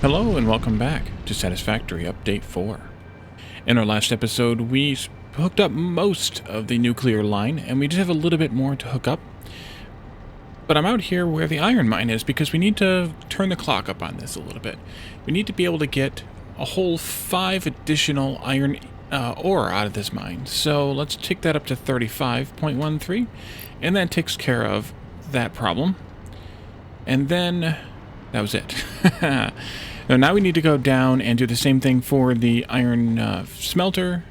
Hello and welcome back to Satisfactory Update 4. In our last episode, we hooked up most of the nuclear line, and we just have a little bit more to hook up. But I'm out here where the iron mine is because we need to turn the clock up on this a little bit. We need to be able to get a whole 5 additional iron ore out of this mine. So let's take that up to 35.13, and that takes care of that problem. And then that was it. Now we need to go down and do the same thing for the iron smelter.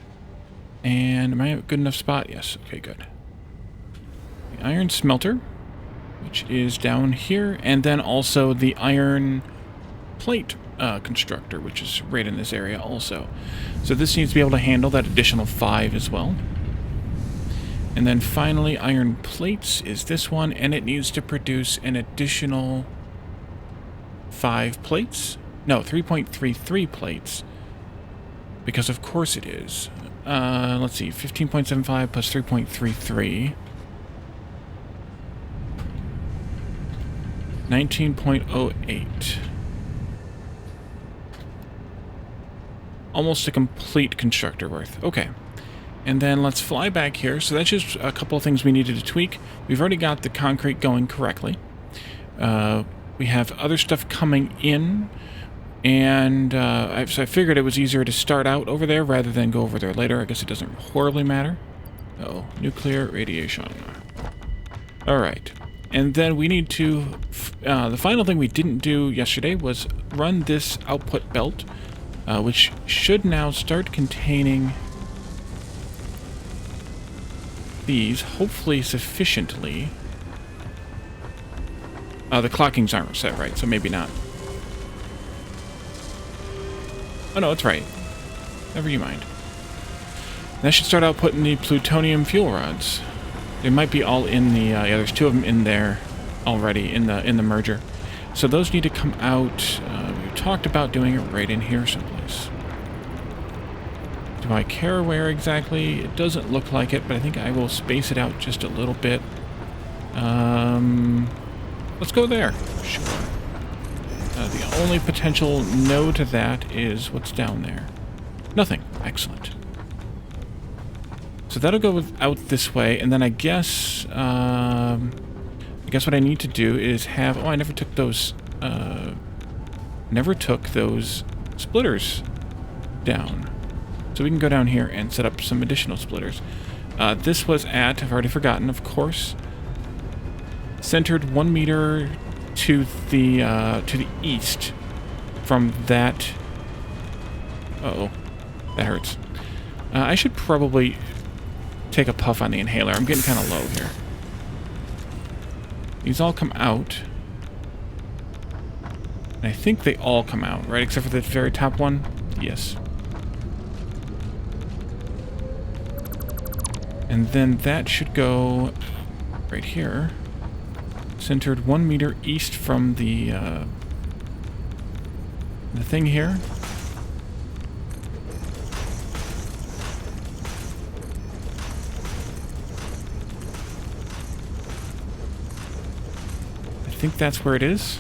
And am I at a good enough spot? Yes. Okay, good. The iron smelter, which is down here, and then also the iron plate constructor, which is right in this area also. So this needs to be able to handle that additional 5 as well. And then finally, iron plates is this one, and it needs to produce an additional 5 plates. No, 3.33 plates. Because of course it is. Let's see, 15.75 plus 3.33. 19.08. Almost a complete constructor worth. Okay. And then let's fly back here. So that's just a couple of things we needed to tweak. We've already got the concrete going correctly. We have other stuff coming in. And so I figured it was easier to start out over there rather than go over there later. I guess it doesn't horribly matter. Uh-oh, nuclear radiation. Alright. And then we need to... the final thing we didn't do yesterday was run this output belt, which should now start containing these, hopefully sufficiently. The clockings aren't set right, so maybe not. Oh no, it's right. Never you mind. That should start out putting the plutonium fuel rods. They might be all in the yeah, there's 2 of them in there already in the merger. So those need to come out. We talked about doing it right in here someplace. Do I care where exactly? It doesn't look like it, but I think I will space it out just a little bit. Let's go there. Sure. The only potential no to that is what's down there. Nothing. Excellent. So that'll go out this way, and then I guess what I need to do is have... Oh, I never took those... splitters down. So we can go down here and set up some additional splitters. This was at... I've already forgotten, of course. Centered 1 meter to the east from that... Uh-oh. That hurts. I should probably take a puff on the inhaler. I'm getting kind of low here. These all come out. And I think they all come out, right? Except for the very top one? Yes. And then that should go right here. Centered 1 meter east from the thing here. I think that's where it is.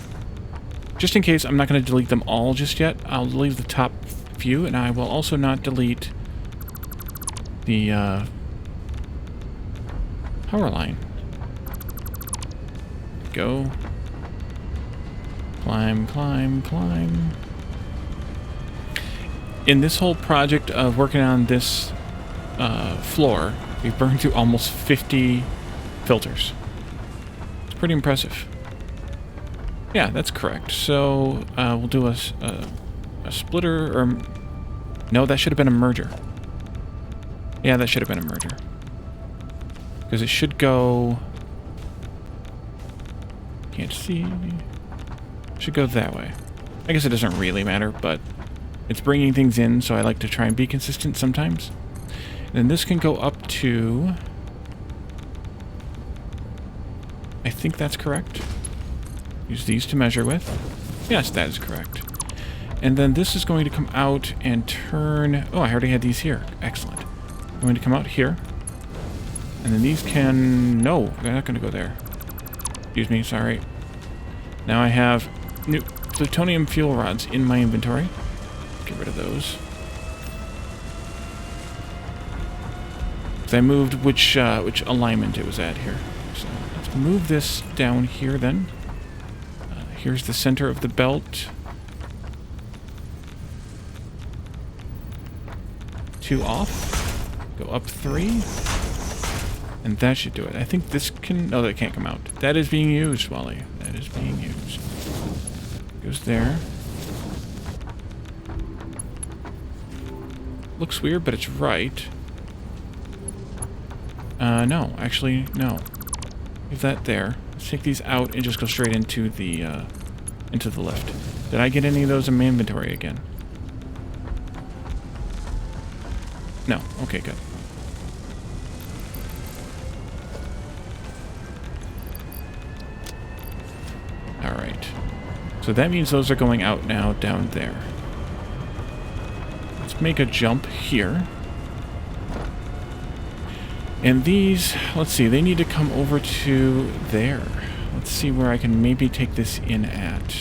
Just in case, I'm not going to delete them all just yet. I'll leave the top few, and I will also not delete the power line. Go. Climb, climb, climb. In this whole project of working on this floor, we've burned through almost 50 filters. It's pretty impressive. Yeah, that's correct. So we'll do a splitter, or... No, that should have been a merger. Yeah, that should have been a merger. Because it should go... Can't see. Should go that way. I guess it doesn't really matter, but it's bringing things in, so I like to try and be consistent sometimes. And then this can go up to... I think that's correct. Use these to measure with. Yes, that is correct. And then this is going to come out and turn... Oh, I already had these here. Excellent. I'm going to come out here. And then these can... No, they're not going to go there. Excuse me, sorry. Now I have... plutonium fuel rods in my inventory. Get rid of those. So I moved which alignment it was at here. So let's move this down here then. Here's the center of the belt. 2 off. Go up 3. And that should do it. I think this can... No, that can't come out. That is being used, Wally. That is being used. Goes there. Looks weird, but it's right. No. Actually, no. Leave that there. Let's take these out and just go straight into the lift. Did I get any of those in my inventory again? No. Okay, good. Alright. So that means those are going out now down there. Let's make a jump here. And these, let's see, they need to come over to there. Let's see where I can maybe take this in at.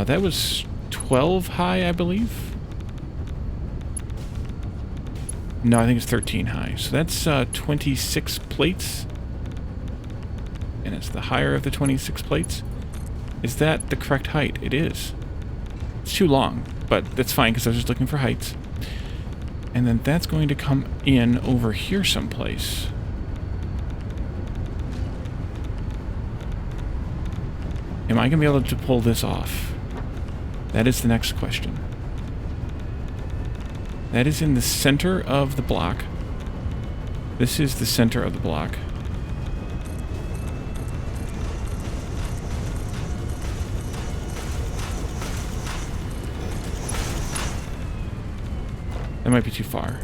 That was 12 high, I believe. No, I think it's 13 high. So that's 26 plates. And it's the higher of the 26 plates. Is that the correct height? It is. It's too long, but that's fine because I was just looking for heights. And then that's going to come in over here someplace. Am I going to be able to pull this off? That is the next question. That is in the center of the block. This is the center of the block. That might be too far.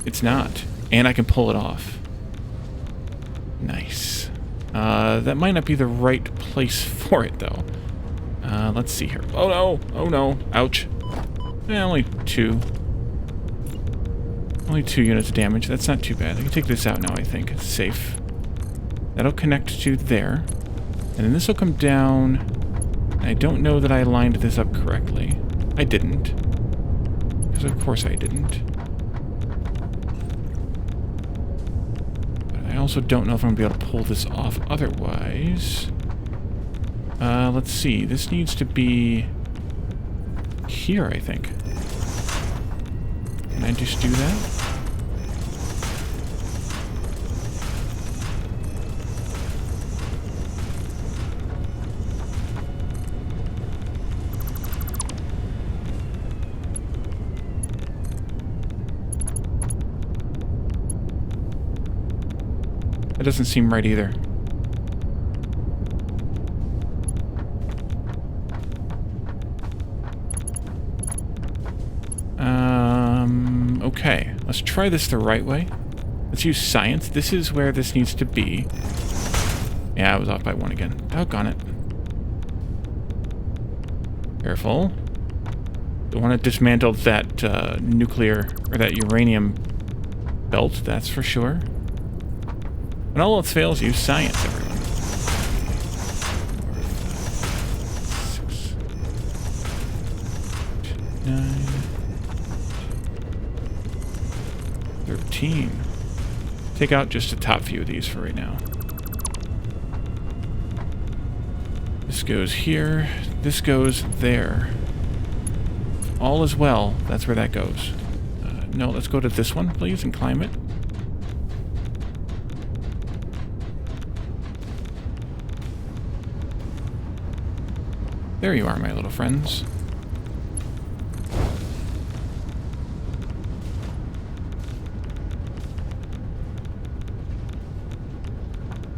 It's not. And I can pull it off. Nice. That might not be the right place for it, though. Let's see here. Oh, no. Oh, no. Ouch. Only 2. Only 2 units of damage. That's not too bad. I can take this out now, I think. It's safe. That'll connect to there. And then this will come down. I don't know that I lined this up correctly. I didn't. Because of course I didn't. But I also don't know if I'm going to be able to pull this off otherwise. Let's see. This needs to be here, I think. Can I just do that? That doesn't seem right either. Okay, let's try this the right way. Let's use science. This is where this needs to be. Yeah, I was off by 1 again. Doggone it. Careful. Don't want to dismantle that nuclear, or that uranium belt, that's for sure. When all else fails, use science, everyone. 4, 5, 6, 9, 13. Take out just the top few of these for right now. This goes here. This goes there. All is well. That's where that goes. No, let's go to this one, please, and climb it. There you are, my little friends.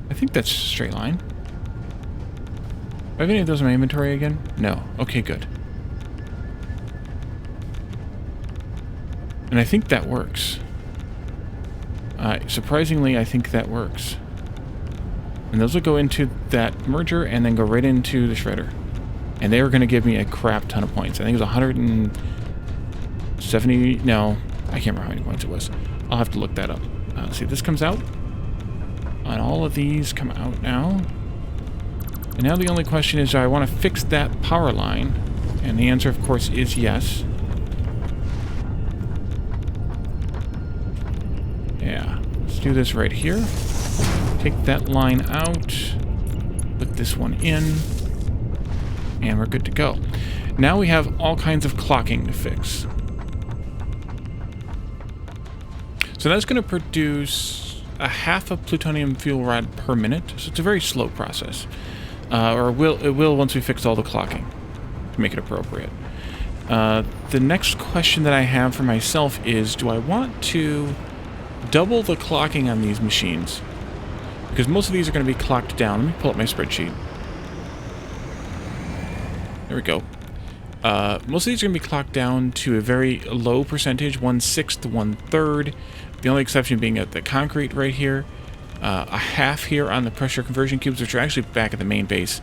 I think that's a straight line. Do I have any of those in my inventory again? No. Okay, good. And I think that works. Surprisingly, I think that works. And those will go into that merger and then go right into the shredder. And they were going to give me a crap ton of points. I think it was 170... No, I can't remember how many points it was. I'll have to look that up. See, this comes out. And all of these come out now. And now the only question is, do I want to fix that power line? And the answer, of course, is yes. Yeah. Let's do this right here. Take that line out. Put this one in. And we're good to go. Now we have all kinds of clocking to fix. So that's going to produce a half a plutonium fuel rod per minute. So it's a very slow process. Or it will once we fix all the clocking to make it appropriate. The next question that I have for myself is, do I want to double the clocking on these machines? Because most of these are going to be clocked down. Let me pull up my spreadsheet. There we go. Most of these are going to be clocked down to a very low percentage, 1/6 to 1/3. The only exception being at the concrete right here. A half here on the pressure conversion cubes, which are actually back at the main base.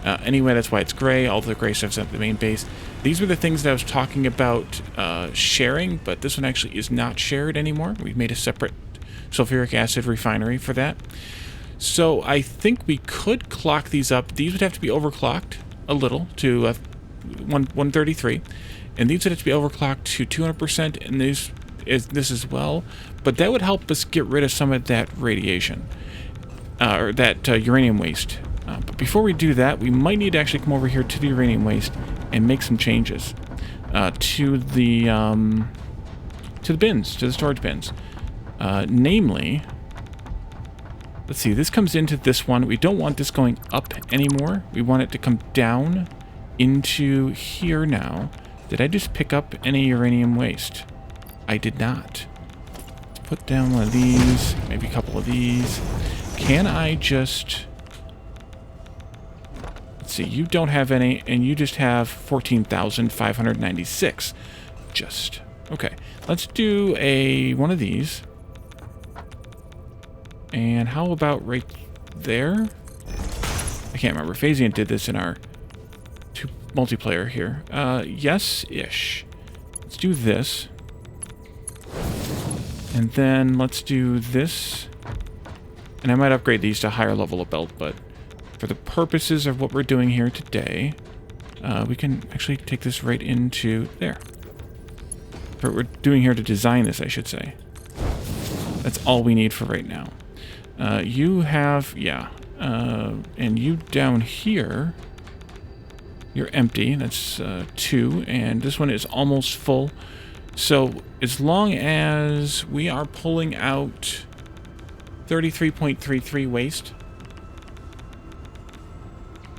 Anyway, that's why it's gray. All the gray stuff's at the main base. These were the things that I was talking about sharing, but this one actually is not shared anymore. We've made a separate sulfuric acid refinery for that. So I think we could clock these up. These would have to be overclocked a little to 133, and these would have to be overclocked to 200%, and this as well. But that would help us get rid of some of that radiation, or that uranium waste. But before we do that, we might need to actually come over here to the uranium waste and make some changes to the bins, to the storage bins. Namely, let's see, this comes into this one. We don't want this going up anymore. We want it to come down into here now. Did I just pick up any uranium waste? I did not. Let's put down one of these, maybe a couple of these. Can I just... Let's see, you don't have any, and you just have 14,596. Just. Okay, let's do one of these. And how about right there? I can't remember. Phasian did this in our multiplayer here. Yes-ish. Let's do this. And then let's do this. And I might upgrade these to higher level of belt, but for the purposes of what we're doing here today, we can actually take this right into there. For what we're doing here to design this, I should say. That's all we need for right now. You have, yeah. And you down here, you're empty. That's 2, and this one is almost full. So as long as we are pulling out 33.33 waste,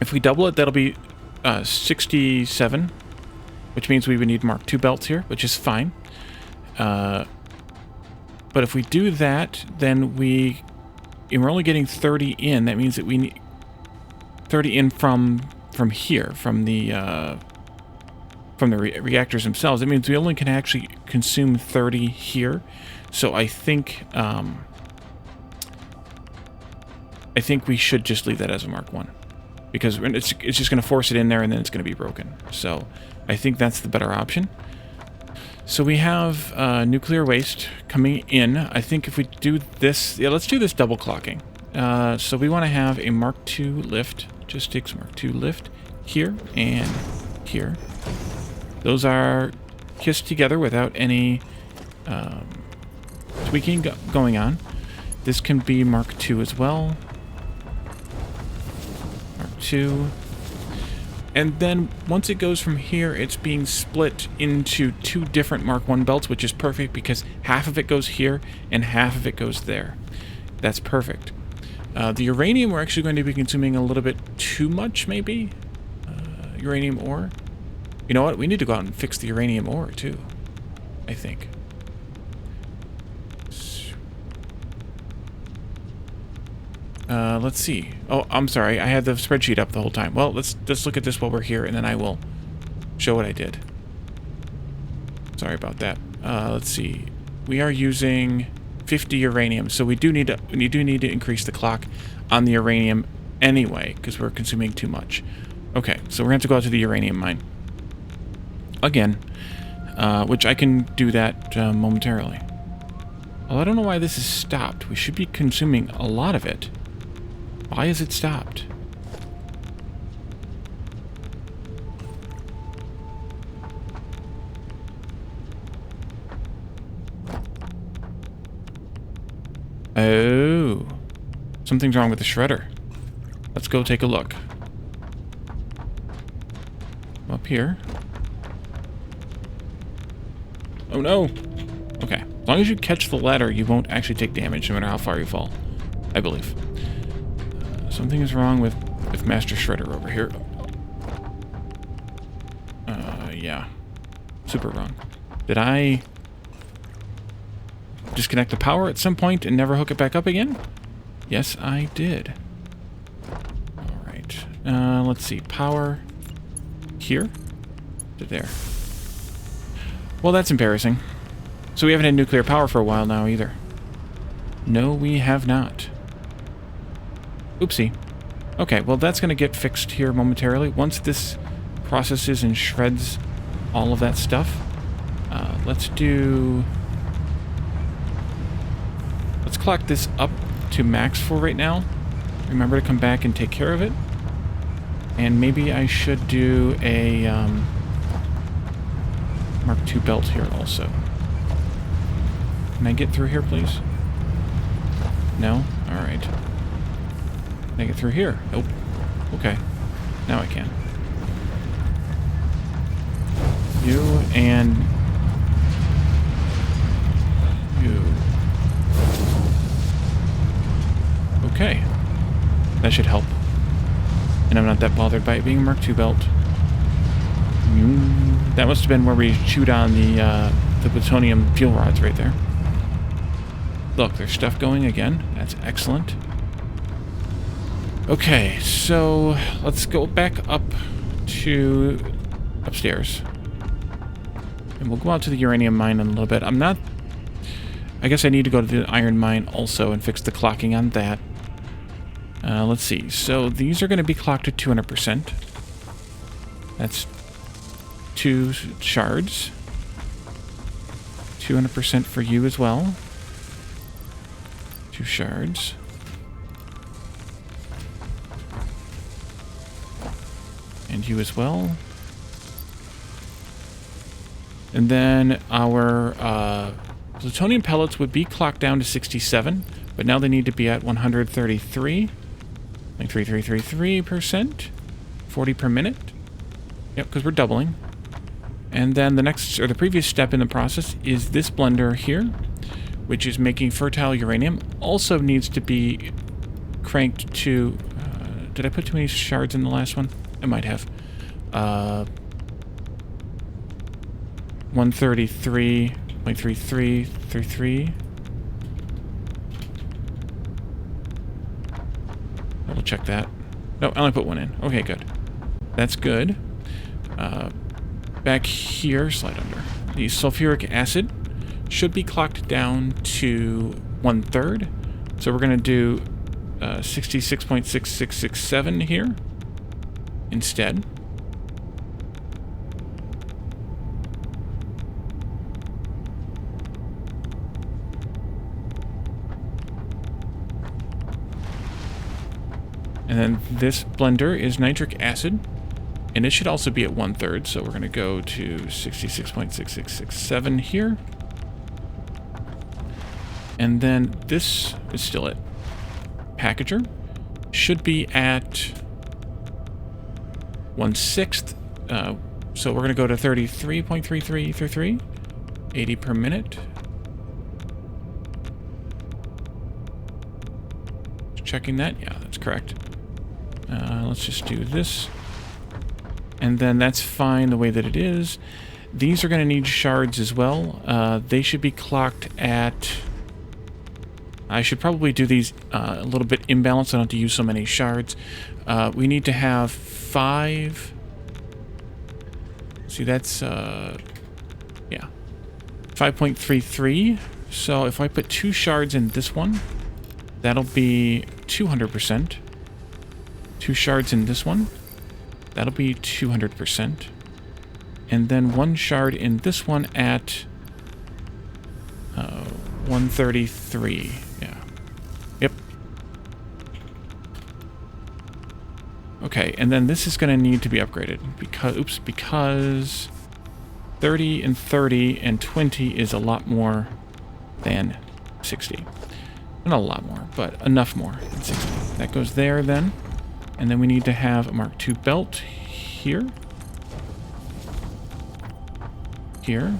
if we double it, that'll be 67, which means we would need Mark II belts here, which is fine. But if we do that, then we're only getting 30 in. That means that we need 30 in from here, from the reactors themselves. It means we only can actually consume 30 here. So I think we should just leave that as a Mark I, because it's just going to force it in there and then it's going to be broken. So I think that's the better option. So we have nuclear waste coming in. I think if we do this, yeah, let's do this double clocking. So we want to have a Mark II lift. Just takes Mark II lift here and here. Those are kissed together without any tweaking going on. This can be Mark II as well. Mark II. And then once it goes from here, it's being split into 2 different Mark I belts, which is perfect because half of it goes here and half of it goes there. That's perfect. The uranium, we're actually going to be consuming a little bit too much, maybe? Uranium ore. You know what? We need to go out and fix the uranium ore, too. I think. Let's see. Oh, I'm sorry. I had the spreadsheet up the whole time. Well, let's look at this while we're here, and then I will show what I did. Sorry about that. Let's see. We are using 50 uranium, so we do need to increase the clock on the uranium anyway, because we're consuming too much. Okay, so we're going to have to go out to the uranium mine again, which I can do that momentarily. Well, I don't know why this is stopped. We should be consuming a lot of it. Why is it stopped? Oh. Something's wrong with the shredder. Let's go take a look. Up here. Oh no! Okay. As long as you catch the ladder, you won't actually take damage, no matter how far you fall. I believe. Something is wrong with Master Shredder over here. Yeah. Super wrong. Did I disconnect the power at some point and never hook it back up again? Yes, I did. Alright. Let's see. Power here to there. Well, that's embarrassing. So we haven't had nuclear power for a while now either. No, we have not. Oopsie. Okay, well that's going to get fixed here momentarily. Once this processes and shreds all of that stuff, let's clock this up to max for right now. Remember to come back and take care of it. And maybe I should do a Mark II belt here also. Can I get through here, please? No? Alright. Can I get through here? Nope. Okay. Now I can. You and you. Okay. That should help. And I'm not that bothered by it being a Mark II belt. That must have been where we chewed on the plutonium fuel rods right there. Look, there's stuff going again. That's excellent. Okay, so let's go back up to upstairs. And we'll go out to the uranium mine in a little bit. I guess I need to go to the iron mine also and fix the clocking on that. Let's see. So these are going to be clocked at 200%. That's 2 shards. 200% for you as well. 2 shards. And you as well. And then our plutonium pellets would be clocked down to 67, but now they need to be at 133. Like 3333%. 40 per minute. Yep, because we're doubling. And then the next, or the previous step in the process is this blender here, which is making fertile uranium. Also needs to be cranked to... did I put too many shards in the last one? I might have. 133.3333. Double check that. No, I only put 1 in. Okay, good. That's good. Back here, slide under. The sulfuric acid should be clocked down to 1/3. So we're going to do 66.6667 here instead. And then this blender is nitric acid, and it should also be at 1/3, so we're going to go to 66.6667 here. And then this is still it. Packager should be at 1/6. So we're going to go to 33.3333, 80 per minute. Checking that. Yeah, that's correct. Let's just do this. And then that's fine the way that it is. These are going to need shards as well. They should be clocked at... I should probably do these a little bit imbalanced. I don't have to use so many shards. We need to have 5... See, that's... yeah. 5.33. So if I put 2 shards in this one, that'll be 200%. 2 shards in this one, that'll be 200%. And then 1 shard in this one at 133. Yeah. Yep. Okay, and then this is going to need to be upgraded because 30 and 30 and 20 is a lot more than 60. Not a lot more, but enough more than 60. That goes there then. And then we need to have a Mark II belt here. Here.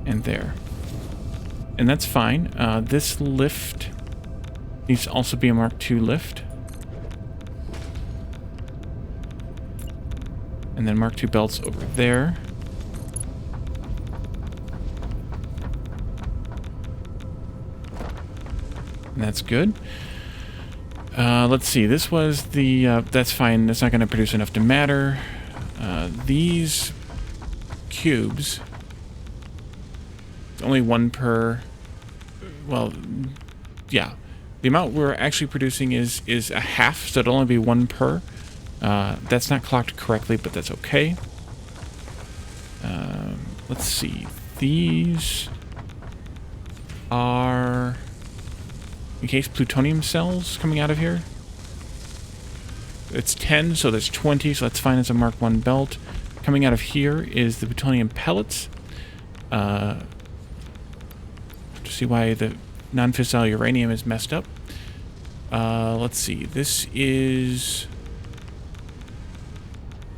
And there. And that's fine. This lift needs to also be a Mark II lift. And then Mark II belts over there. And that's good. Let's see. This was the... that's fine. That's not going to produce enough to matter. These cubes... It's only one per... Well, yeah. The amount we're actually producing is a half, so it'll only be one per. That's not clocked correctly, but that's okay. Let's see. These are... encased plutonium cells coming out of here. It's 10, so there's 20, so that's fine as a Mark I belt. Coming out of here is the plutonium pellets. To see why the non-fissile uranium is messed up. Let's see. This is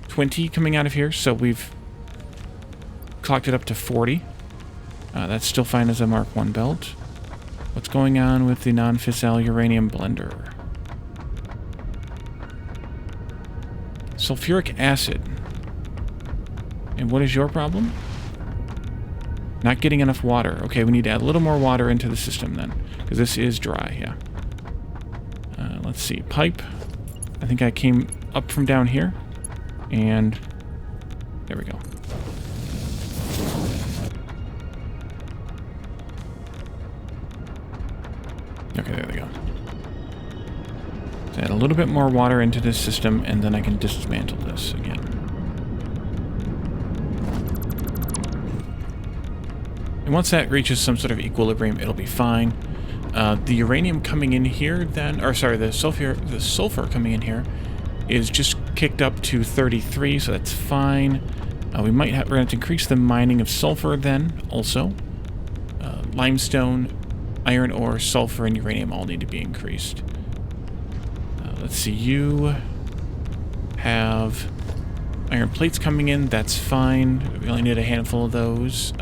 20 coming out of here, so we've clocked it up to 40. That's still fine as a Mark I belt. What's going on with the non-fissile uranium blender? Sulfuric acid. And what is your problem? Not getting enough water. Okay, we need to add a little more water into the system then. Because this is dry, yeah. Let's see. Pipe. I think I came up from down here. And there we go. Okay, there we go. So add a little bit more water into this system, and then I can dismantle this again. And once that reaches some sort of equilibrium, it'll be fine. The uranium coming in here then, or sorry, the sulfur coming in here is just kicked up to 33, so that's fine. We're going to have to increase the mining of sulfur then, also. Limestone, iron ore, sulfur, and uranium all need to be increased. Let's see, you have iron plates coming in, that's fine. We only need a handful of those.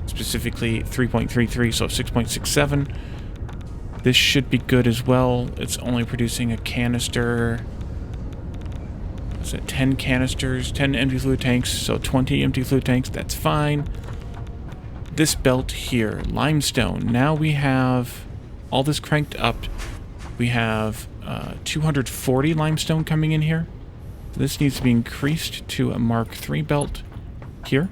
Specifically 3.33, so 6.67. This should be good as well. It's only producing a canister. What's it? 10 canisters, 10 empty fluid tanks, so 20 empty fluid tanks, that's fine. This belt here, limestone. Now we have all this cranked up. We have 240 limestone coming in here. So this needs to be increased to a Mark III belt here.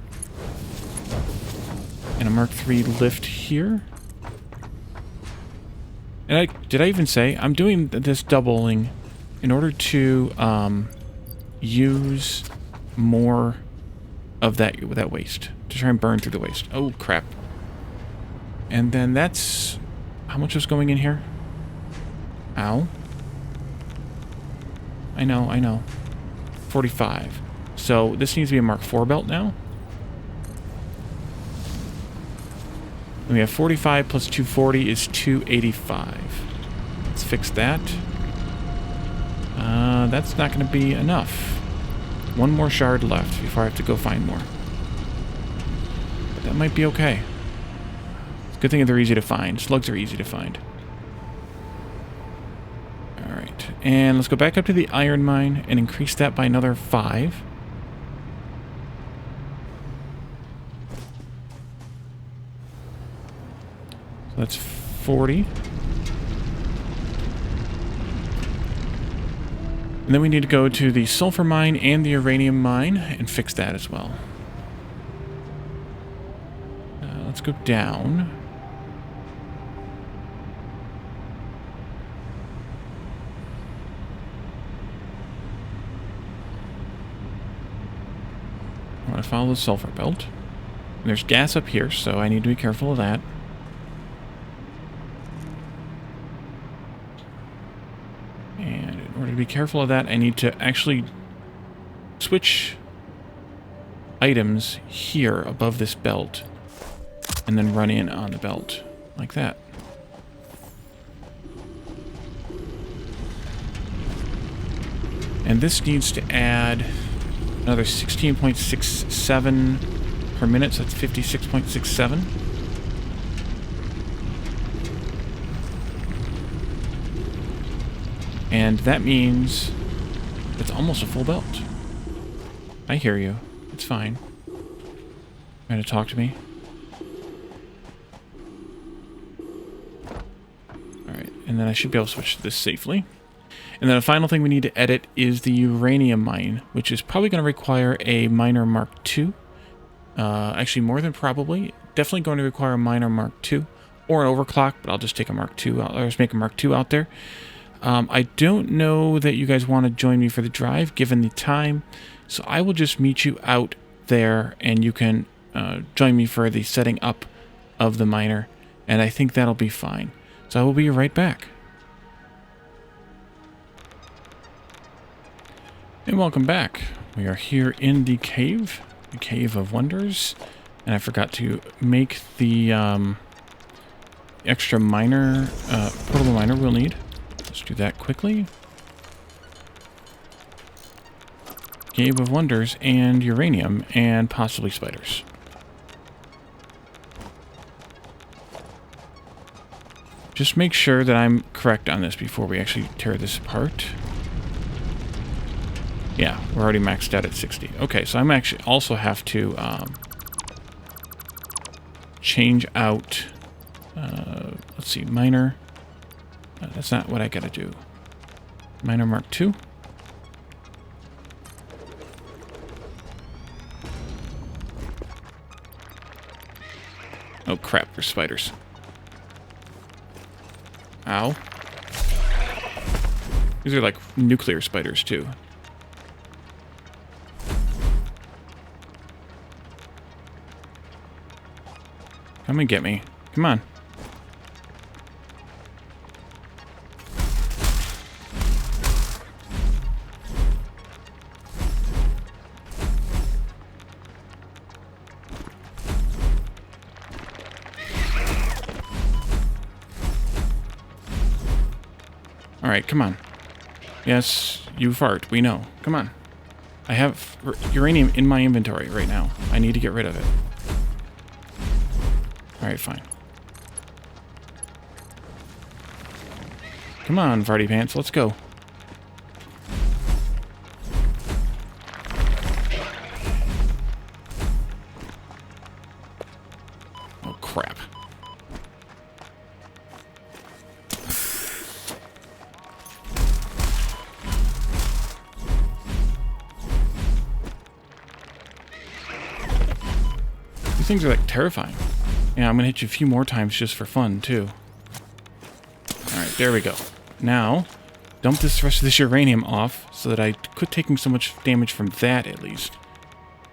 And a Mark III lift here. And did I even say I'm doing this doubling in order to use more of that waste to try and burn through the waste. Oh crap! And then that's how much was going in here. Ow! I know. 45. So this needs to be a Mark IV belt now. And we have 45 plus 240 is 285. Let's fix that. That's not going to be enough. One more shard left before I have to go find more. But that might be okay. It's a good thing they're easy to find. Slugs are easy to find. Alright. And let's go back up to the iron mine and increase that by another 5. So that's 40. And then we need to go to the sulfur mine and the uranium mine and fix that as well. Let's go down. to follow the sulfur belt. And there's gas up here, so I need to be careful of that. And in order to be careful of that, I need to actually switch items here above this belt and then run in on the belt like that. And this needs to add another 16.67 per minute, so that's 56.67. And that means it's almost a full belt. I hear you. It's fine. Trying to talk to me. Alright, and then I should be able to switch to this safely. And then the final thing we need to edit is the uranium mine, which is probably going to require a miner Mark II. Actually, more than probably. Definitely going to require a miner Mark II or an overclock, but I'll just take a Mark II out, or just make a Mark II out there. I don't know that you guys want to join me for the drive, given the time, so I will just meet you out there, and you can join me for the setting up of the miner, and I think that'll be fine. So I will be right back. And welcome back. We are here in the Cave of Wonders, and I forgot to make the extra miner, portable miner we'll need. Let's do that quickly. Cave of Wonders and uranium and possibly spiders. Just make sure that I'm correct on this before we actually tear this apart. Yeah, we're already maxed out at 60. Okay, so I'm actually also have to change out, let's see, miner. That's not what I gotta do. Miner Mark II. Oh crap, there's spiders. Ow. These are like nuclear spiders too. Come and get me. Come on. Alright, come on. Yes, you fart. We know. Come on. I have uranium in my inventory right now. I need to get rid of it. Alright, fine. Come on, farty pants. Let's go. Oh, crap. These things are like terrifying. Yeah, I'm gonna hit you a few more times just for fun too. Alright, there we go. Now, dump this rest of this uranium off so that I quit taking so much damage from that at least.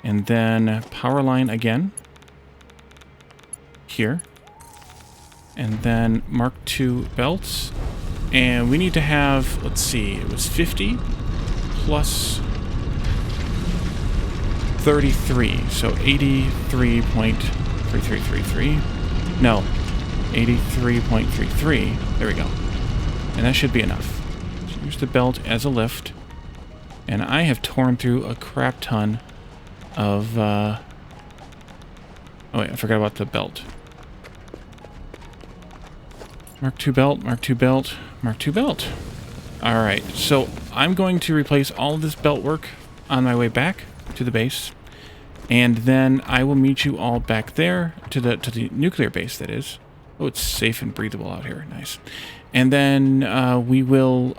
And then power line again. Here. And then Mark II belts. And we need to have, let's see, it was 50 plus 33, so 83.3333. No, 83.33. There we go. And that should be enough. So use the belt as a lift. And I have torn through a crap ton of... Oh wait, I forgot about the belt. Mark II belt, Mark II belt, Mark II belt. Alright, so I'm going to replace all of this belt work on my way back to the base, and then I will meet you all back there to the nuclear base. That is. Oh, it's safe and breathable out here. Nice. And then we'll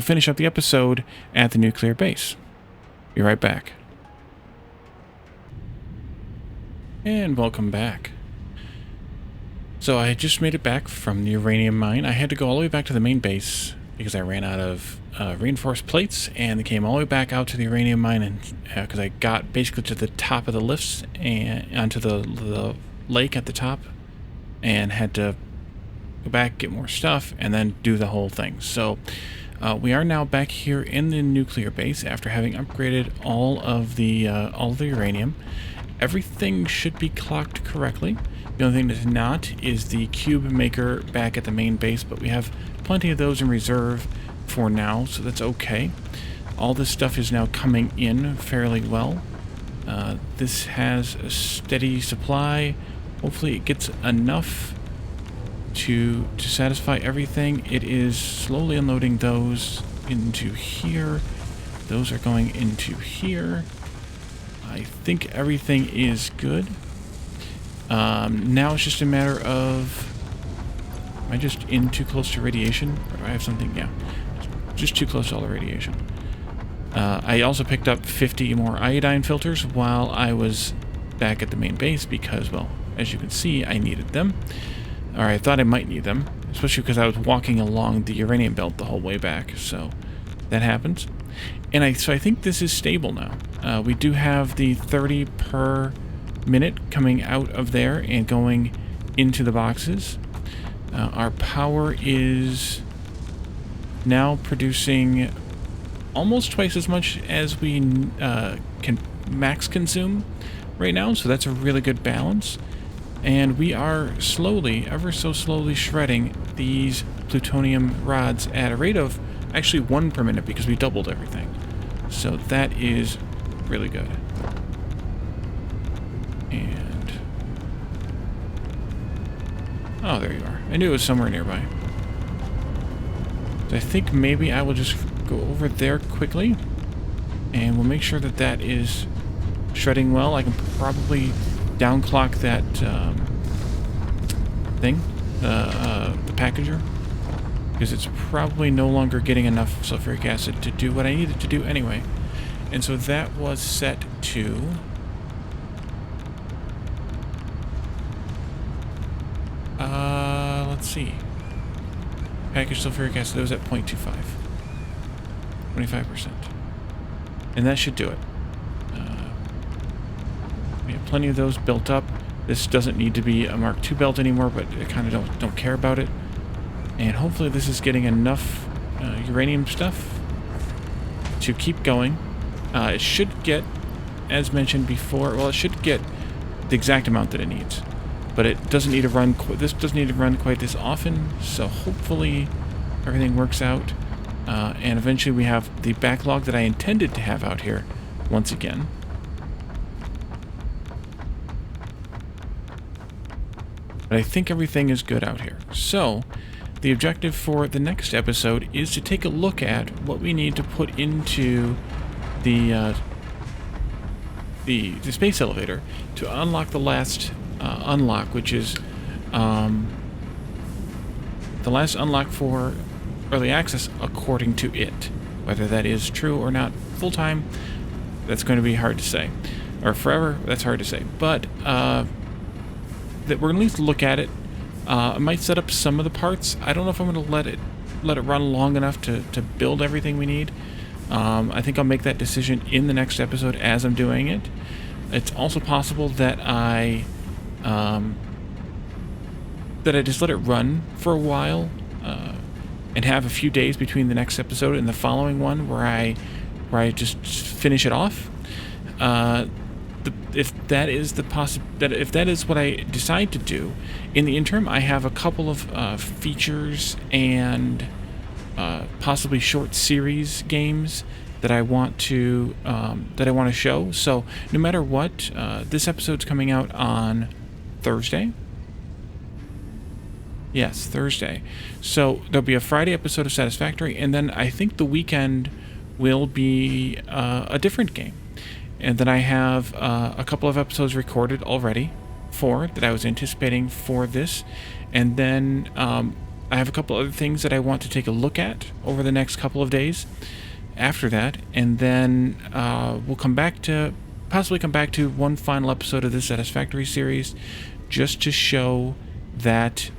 finish up the episode at the nuclear base. Be right back. And welcome back. So I just made it back from the uranium mine. I had to go all the way back to the main base because I ran out of reinforced plates, and they came all the way back out to the uranium mine, and because I got basically to the top of the lifts and onto the lake at the top, and had to go back, get more stuff, and then do the whole thing. So we are now back here in the nuclear base after having upgraded all of the uranium. Everything should be clocked correctly. The only thing that's not is the cube maker back at the main base, but we have plenty of those in reserve for now, so that's okay. All this stuff is now coming in fairly well. This has a steady supply. Hopefully it gets enough to satisfy everything. It is slowly unloading those into here. Those are going into here. I think everything is good. Now it's just a matter of... Am I just in too close to radiation? Or do I have something? Yeah. Just too close to all the radiation. I also picked up 50 more iodine filters while I was back at the main base because, well, as you can see, I needed them. Or I thought I might need them, especially because I was walking along the uranium belt the whole way back, so that happens. And so I think this is stable now. We do have the 30 per minute coming out of there and going into the boxes. Our power is now producing almost twice as much as we can max consume right now, so that's a really good balance. And we are slowly, ever so slowly, shredding these plutonium rods at a rate of actually 1 per minute because we doubled everything. So that is really good. And... oh, there you are. I knew it was somewhere nearby. So I think maybe I will just go over there quickly, and we'll make sure that that is shredding well. I can probably downclock that thing, the packager, because it's probably no longer getting enough sulfuric acid to do what I needed to do anyway. And so that was set to... let's see. Packaged sulfuric acid, that was at 0.25. 25%. And that should do it. We have plenty of those built up. This doesn't need to be a Mark II belt anymore, but I kind of don't care about it. And hopefully this is getting enough uranium stuff to keep going. It should get, as mentioned before, well, it should get the exact amount that it needs. But it doesn't need to run, this doesn't need to run quite this often, so hopefully everything works out. And eventually we have the backlog that I intended to have out here once again. But I think everything is good out here. So, the objective for the next episode is to take a look at what we need to put into the space elevator to unlock the last unlock, which is the last unlock for early access according to it. Whether that is true or not full-time, that's going to be hard to say. Or forever, that's hard to say. But that we're going to at least look at it. I might set up some of the parts. I don't know if I'm going to let it run long enough to build everything we need. I think I'll make that decision in the next episode as I'm doing it. It's also possible that I just let it run for a while and have a few days between the next episode and the following one where I just finish it off. If that is if that is what I decide to do, in the interim, I have a couple of features and possibly short series games that I want to show. So no matter what, this episode's coming out on Thursday. Yes, Thursday. So there'll be a Friday episode of Satisfactory, and then I think the weekend will be a different game. And then I have a couple of episodes recorded already that I was anticipating for this. And then I have a couple other things that I want to take a look at over the next couple of days after that. And then we'll possibly come back to one final episode of this Satisfactory series just to show that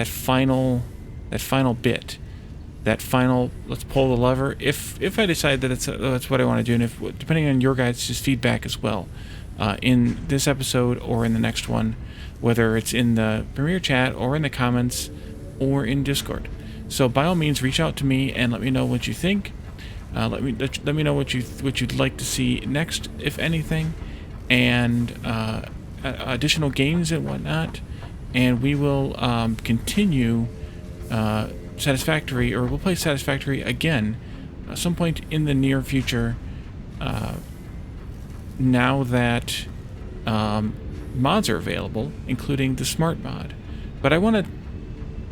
final bit that final, let's pull the lever, if I decide that that's what I want to do, and if, depending on your guys' feedback as well, in this episode or in the next one, whether it's in the Premiere chat or in the comments or in Discord. So by all means, reach out to me and let me know what you think. Let me know what you'd like to see next, if anything, and additional games and whatnot. And we will continue Satisfactory, or we'll play Satisfactory again at some point in the near future. Now that mods are available, including the Smart mod. But I want to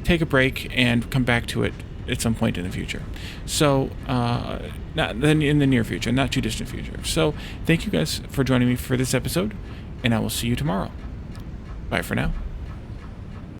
take a break and come back to it at some point in the future. So, not then in the near future, not too distant future. So, thank you guys for joining me for this episode, and I will see you tomorrow. Bye for now.